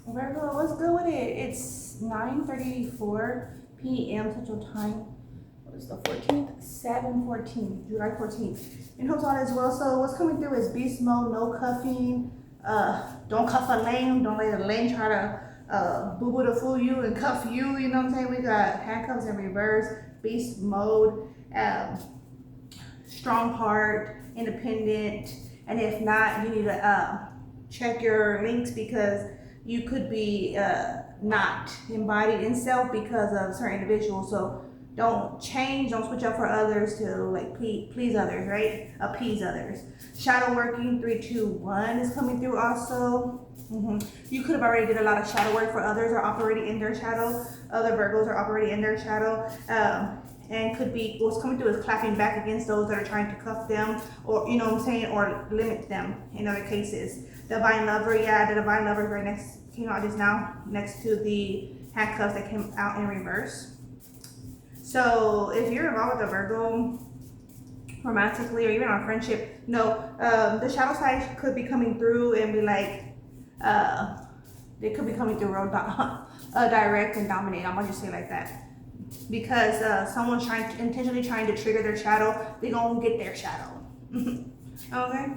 Virgo, what's good with it? It's 9:34 p.m. Central Time. What is the 14th? 7/14, July 14th. And hope all is well. So what's coming through is beast mode, no cuffing. Don't cuff a lame. Don't let a lame try to boo-boo to fool you and cuff you. You know what I'm saying? We got handcuffs in reverse, beast mode, strong heart, independent. And if not, you need to check your links because you could be not embodied in self because of certain individuals. So don't change, don't switch up for others to like please others, right? Appease others. Shadow working 3, 2, 1 is coming through also. You could have already did a lot of shadow work for others or operating in their shadow. Other Virgos are operating in their shadow. And could be what's coming through is clapping back against those that are trying to cuff them or you know what I'm saying, or limit them in other cases. Divine lover, yeah, the divine lover right next came out just now next to the handcuffs that came out in reverse. So if you're involved with a Virgo romantically or even on friendship, no, the shadow side could be coming through and be like, they could be coming through real direct and dominate. I'm gonna just say it like that. Because someone's intentionally trying to trigger their shadow, they gonna get their shadow. Okay.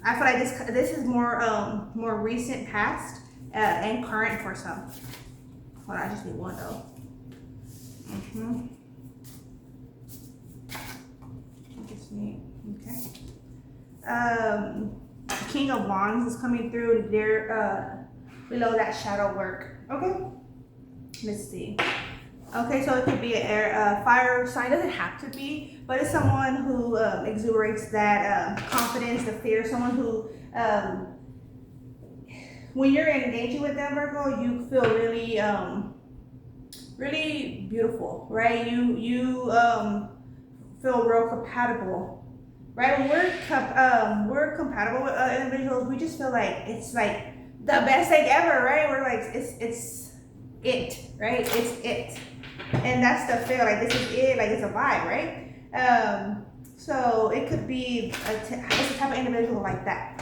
I feel like this is more recent past and current for some. Hold on, I just need one though. Just need okay. King of Wands is coming through. They're below that shadow work. Okay. Let's see. Okay, so it could be a fire sign. Doesn't have to be, but it's someone who exuberates that confidence, the fear. Someone who, when you're engaging with them, Virgo, you feel really, really beautiful, right? You feel real compatible, right? When we're compatible with other individuals, we just feel like it's like the best thing ever, right? We're like it's it, right? It's it. And that's the feel, like this is it, like it's a vibe, right? So it could be it's a type of individual like that.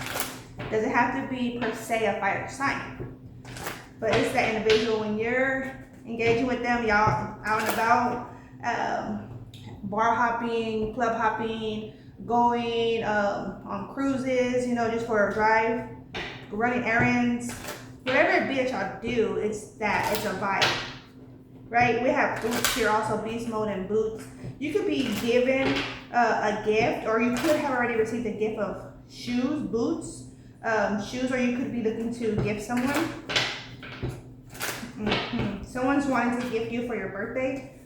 Doesn't have to be per se a fire sign, but it's that individual when you're engaging with them, y'all out and about, bar hopping, club hopping, going on cruises, you know, just for a drive, running errands, whatever it be that y'all do, it's a vibe. Right, we have boots here also, beast mode and boots. You could be given a gift, or you could have already received a gift of shoes, boots, shoes, or you could be looking to gift someone. Someone's wanting to gift you for your birthday.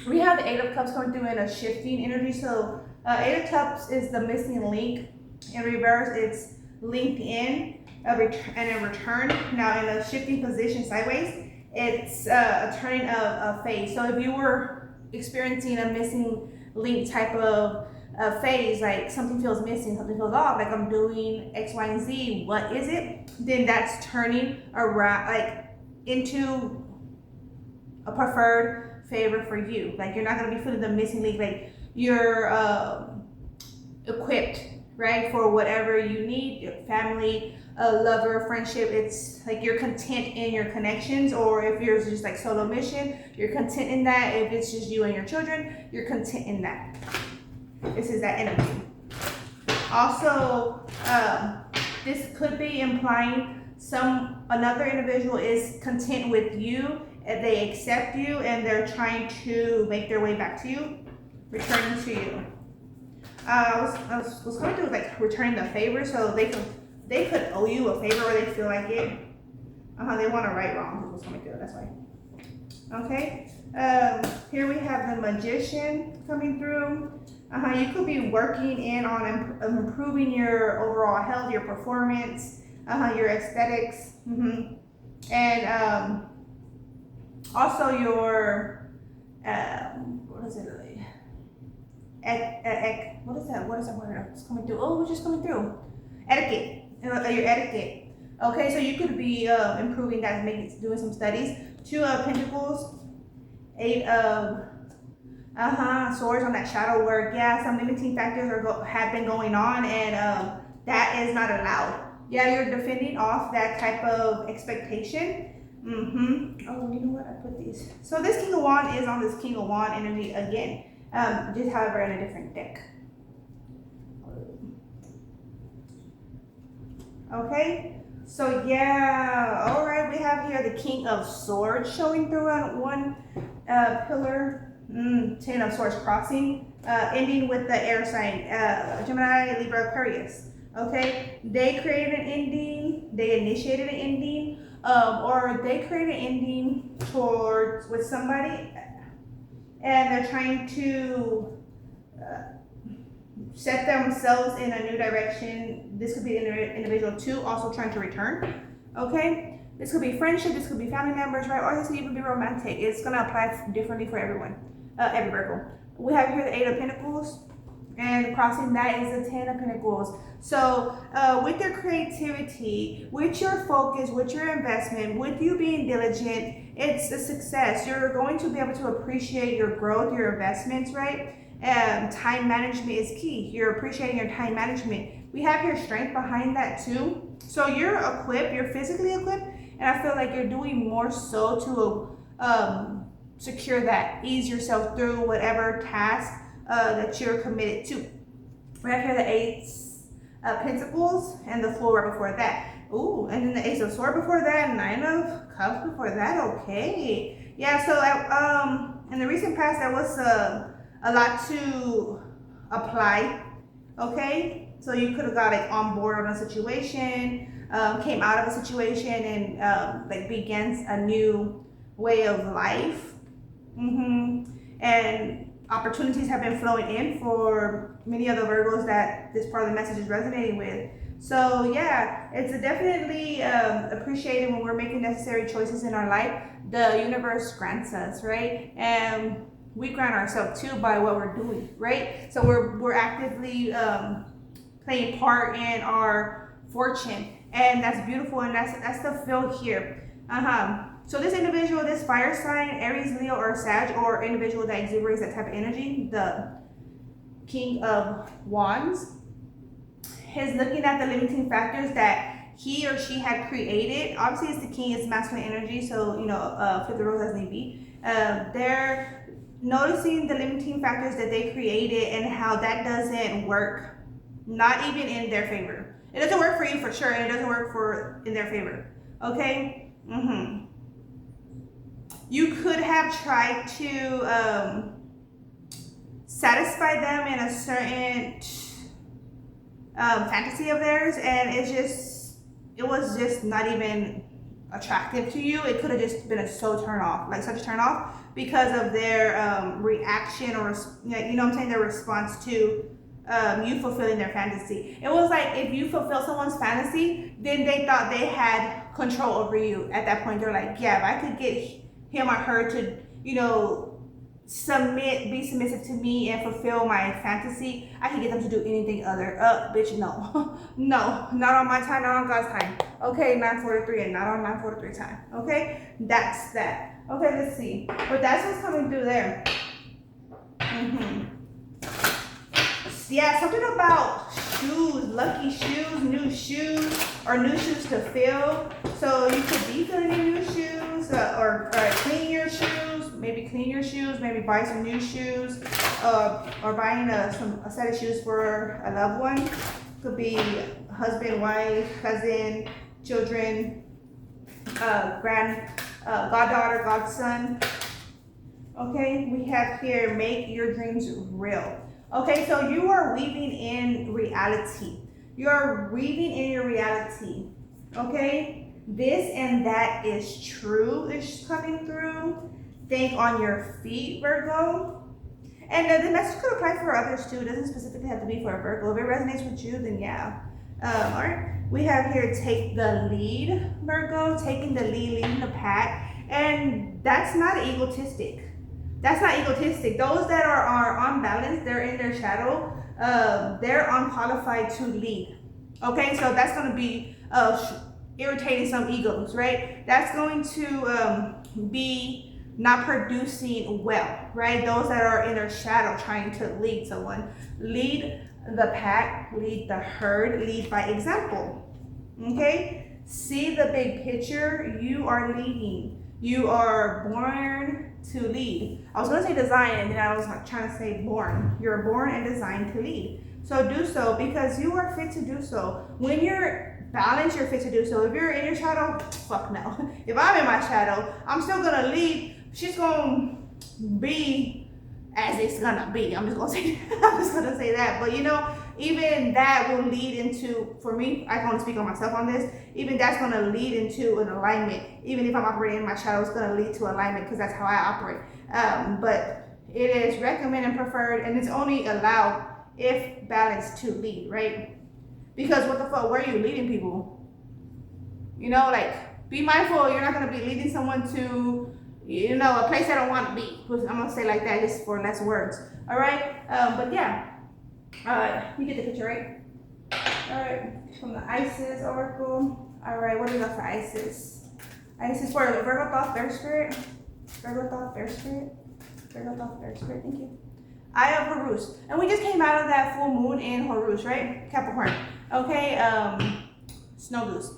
We have the 8 of Cups coming through in a shifting energy. So 8 of Cups is the missing link. In reverse, it's linked in and in return. Now in a shifting position sideways, it's a turning of a phase. So if you were experiencing a missing link type of phase, like something feels missing, something feels off, like I'm doing X, Y, and Z, what is it? Then that's turning around, like into a preferred favor for you. Like you're not gonna be feeling the missing link, like you're equipped, right, for whatever you need, your family, lover, friendship. It's like you're content in your connections, or if you're just like solo mission, you're content in that. If it's just you and your children, you're content in that. This is that energy. Also, this could be implying another individual is content with you and they accept you and they're trying to make their way back to you, returning to you. Was coming through like returning the favor, so they could owe you a favor or they feel like it. They want to right wrong. What's coming through? That's why. Okay. Here we have the Magician coming through. You could be working in on improving your overall health, your performance, your aesthetics, and also your what is it? What is that? What is that word? It's coming through. Oh, it's just coming through. Etiquette. Your etiquette. Okay, so you could be improving that, doing some studies. 2 of Pentacles, 8 of swords on that shadow work. Yeah, some limiting factors have been going on, and that is not allowed. Yeah, you're defending off that type of expectation. Oh, you know what? I put these. So this King of Wand is on this King of Wand energy again. Just however in a different deck. Okay. So yeah, all right. We have here the King of Swords showing through on one pillar. Ten of Swords crossing, ending with the air sign, Gemini, Libra, Aquarius. Okay, they created an ending, they initiated an ending, or they created an ending towards with somebody, and they're trying to set themselves in a new direction. This could be an individual too, also trying to return. Okay, this could be friendship, this could be family members, right? Or this could even be romantic. It's gonna apply differently for everyone, every Virgo. We have here the Eight of Pentacles, and crossing that is the Ten of Pentacles. So with your creativity, with your focus, with your investment, with you being diligent, it's a success. You're going to be able to appreciate your growth, your investments, right? Time management is key. You're appreciating your time management. We have your strength behind that too. So you're equipped, you're physically equipped, and I feel like you're doing more so to secure that, ease yourself through whatever task that you're committed to. We have here the Eight of Pentacles and the Fool right before that. Ooh, and then the Ace of Swords before that, Nine of Cups before that. Okay, yeah. So in the recent past, there was a lot to apply. Okay, so you could have got like on board on a situation, came out of a situation, and like begins a new way of life. And opportunities have been flowing in for many of the Virgos that this part of the message is resonating with. So yeah, it's definitely appreciated when we're making necessary choices in our life. The universe grants us, right? And we grant ourselves too by what we're doing, right? So we're actively playing part in our fortune, and that's beautiful, and that's the feel here. So this individual, this fire sign, Aries, Leo, or Sag, or individual that exhibits that type of energy, the King of Wands, is looking at the limiting factors that he or she had created. Obviously, it's the King, it's masculine energy, so flip the roles as need be. They're noticing the limiting factors that they created and how that doesn't work, not even in their favor. It doesn't work for you for sure, and it doesn't work in their favor. Okay. You could have tried to satisfy them in a certain fantasy of theirs, and it was just not even attractive to you. It could have just been such a turn off because of their reaction, or their response to you fulfilling their fantasy. It was like if you fulfill someone's fantasy, then they thought they had control over you. At that point, they're like, yeah, if I could get him or her to, be submissive to me and fulfill my fantasy, I can get them to do anything other. Bitch, no. No, not on my time, not on God's time. Okay, 9:43 and not on 9:43 time. Okay, that's that. Okay, let's see. But that's what's coming through there. Yeah, something about shoes, lucky shoes, new shoes, or new shoes to fill. So you could be filling your new shoes, or clean your shoes, maybe buy some new shoes, or buying a set of shoes for a loved one. Could be husband, wife, cousin, children, goddaughter, godson. Okay, we have here, make your dreams real. Okay, so you are weaving in reality. You're weaving in your reality. Okay, this and that is true is coming through. Think on your feet, Virgo. And the message could apply for others too. It doesn't specifically have to be for a Virgo. If it resonates with you, then yeah. All right, we have here, take the lead, Virgo. Taking the lead, leading the pack. And that's not egotistic. That's not egotistic. Those that are unbalanced, they're in their shadow, they're unqualified to lead. Okay, so that's going to be irritating some egos, right? That's going to be not producing well, right? Those that are in their shadow trying to lead someone. Lead the pack, lead the herd, lead by example. Okay? See the big picture. You are leading. You are born to lead. I was going to say design, and then I was trying to say born. You're born and designed to lead. So do so because you are fit to do so. When you're balanced, you're fit to do so. If you're in your shadow, fuck no. If I'm in my shadow, I'm still going to lead. She's going to be as it's gonna be. I'm just gonna say that. But you know, even that will lead into, for me, I can only speak on myself on this, even that's gonna lead into an alignment. Even if I'm operating in my shadow, it's gonna lead to alignment because that's how I operate. But it is recommended and preferred, and it's only allowed if balanced to lead, right? Because what the fuck, where are you leading people? You know, like, be mindful, you're not gonna be leading someone to, you know, a place I don't want to be. I'm gonna say like that just for less words. All right, but yeah, you get the picture, right? All right, from the Isis Oracle. All right, what do we got for Isis? Isis for Virgo thought, Bear Spirit. Virgo thought, Bear Spirit. Virgo thought, Bear Spirit. Thank you. Eye of Horus, and we just came out of that full moon in Horus, right? Capricorn. Okay, Snow Goose.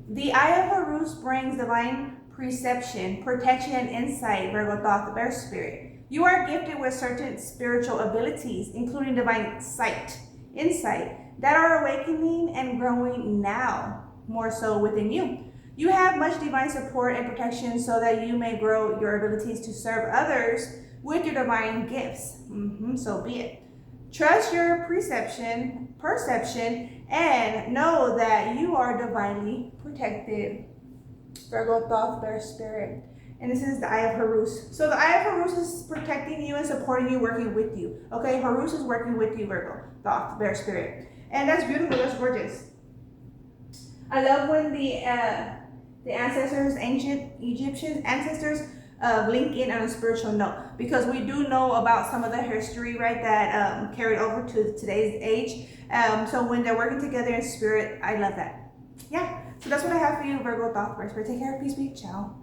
The Eye of Horus brings divine perception, protection, and insight, Virgo thought, the Bear Spirit. You are gifted with certain spiritual abilities, including divine sight, insight, that are awakening and growing now, more so within you. You have much divine support and protection so that you may grow your abilities to serve others with your divine gifts. So be it. Trust your perception, and know that you are divinely protected. Virgo thought, Bear Spirit. And this is the Eye of Horus. So the Eye of Horus is protecting you and supporting you, working with you. Okay, Horus is working with you, Virgo thought, Bear Spirit. And that's beautiful, that's gorgeous. I love when the ancestors, ancient Egyptian ancestors, link in on a spiritual note, because we do know about some of the history, right, that carried over to today's age. So when they're working together in spirit, I love that. Yeah. So that's what I have for you, Virgo thought, Bear Spirit. Take care, peace be, ciao.